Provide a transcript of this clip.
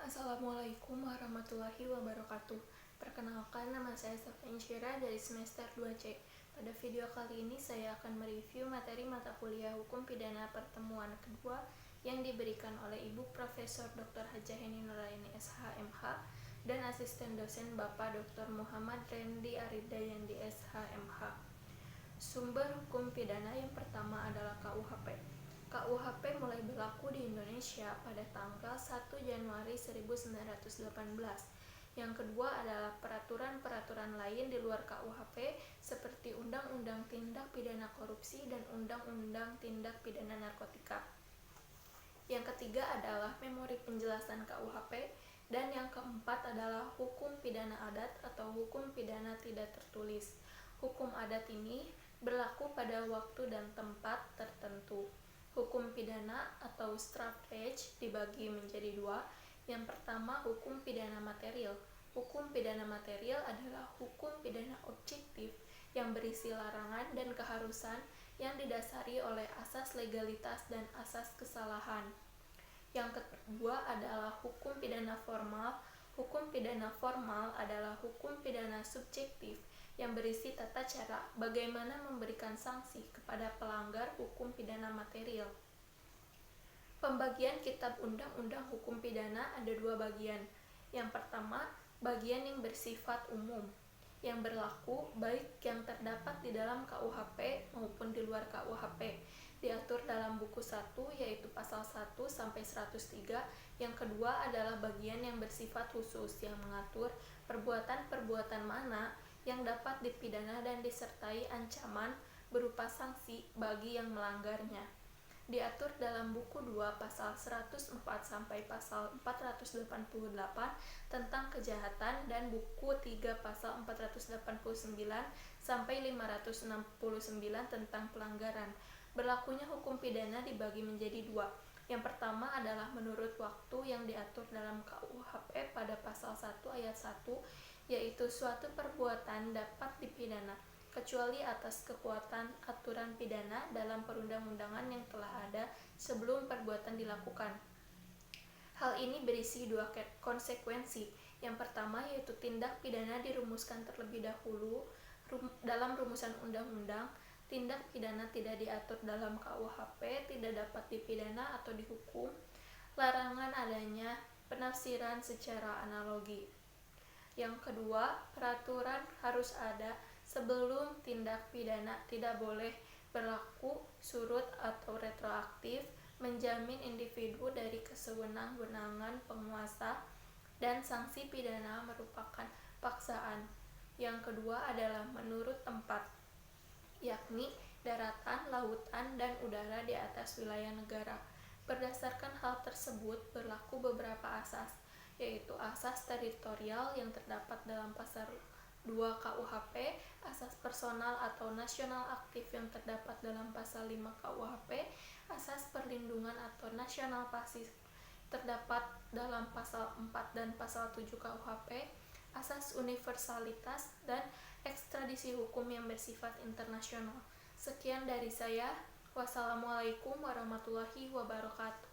Assalamualaikum warahmatullahi wabarakatuh. Perkenalkan, nama saya Safin Syira dari semester 2C. Pada video kali ini saya akan mereview materi mata kuliah Hukum Pidana Pertemuan kedua yang diberikan oleh Ibu Profesor Dr. Hajah Heni Nuraini SHMH dan asisten dosen Bapak Dr. Muhammad Rendi Aridayandi SHMH. Sumber hukum pidana yang pertama adalah KUHP. KUHP mulai berlaku di Indonesia pada tanggal 1 Januari 1918. Yang kedua adalah peraturan-peraturan lain di luar KUHP seperti Undang-Undang Tindak Pidana Korupsi dan Undang-Undang Tindak Pidana Narkotika. Yang ketiga adalah Memori Penjelasan KUHP, dan yang keempat adalah Hukum Pidana Adat atau Hukum Pidana Tidak Tertulis. Hukum adat ini berlaku pada waktu dan tempat tertentu. Hukum pidana atau strafrecht dibagi menjadi dua. Yang pertama, hukum pidana material. Hukum pidana material adalah hukum pidana objektif yang berisi larangan dan keharusan yang didasari oleh asas legalitas dan asas kesalahan. Yang kedua adalah hukum pidana formal. Hukum pidana formal adalah hukum pidana subjektif yang berisi tata cara bagaimana memberikan sanksi kepada pelanggar hukum pidana material. Pembagian Kitab Undang-Undang Hukum Pidana ada dua bagian. Yang pertama, bagian yang bersifat umum, yang berlaku baik yang terdapat di dalam KUHP maupun di luar KUHP. Diatur dalam buku 1 yaitu pasal 1 sampai 103. Yang kedua adalah bagian yang bersifat khusus yang mengatur perbuatan-perbuatan mana yang dapat dipidana dan disertai ancaman berupa sanksi bagi yang melanggarnya. Diatur dalam buku 2 pasal 104 sampai pasal 488 tentang kejahatan dan buku 3 pasal 489 sampai 569 tentang pelanggaran. Berlakunya hukum pidana dibagi menjadi dua. Yang pertama adalah menurut waktu yang diatur dalam KUHP pada pasal 1 ayat 1, yaitu suatu perbuatan dapat dipidana kecuali atas kekuatan aturan pidana dalam perundang-undangan yang telah ada sebelum perbuatan dilakukan. Hal ini berisi dua konsekuensi. Yang pertama yaitu tindak pidana dirumuskan terlebih dahulu dalam rumusan undang-undang. Tindak pidana tidak diatur dalam KUHP tidak dapat dipidana atau dihukum. Larangan adanya penafsiran secara analogi. Yang kedua, peraturan harus ada sebelum tindak pidana tidak boleh berlaku surut atau retroaktif, menjamin individu dari kesewenang-wenangan penguasa, dan sanksi pidana merupakan paksaan. Yang kedua adalah menurut tempat, yakni daratan, lautan, dan udara di atas wilayah negara. Berdasarkan hal tersebut berlaku beberapa asas, yaitu asas teritorial yang terdapat dalam pasal 2 KUHP, asas personal atau nasional aktif yang terdapat dalam pasal 5 KUHP, asas perlindungan atau nasional pasif terdapat dalam pasal 4 dan pasal 7 KUHP, asas universalitas, dan ekstradisi hukum yang bersifat internasional. Sekian dari saya. Wassalamualaikum warahmatullahi wabarakatuh.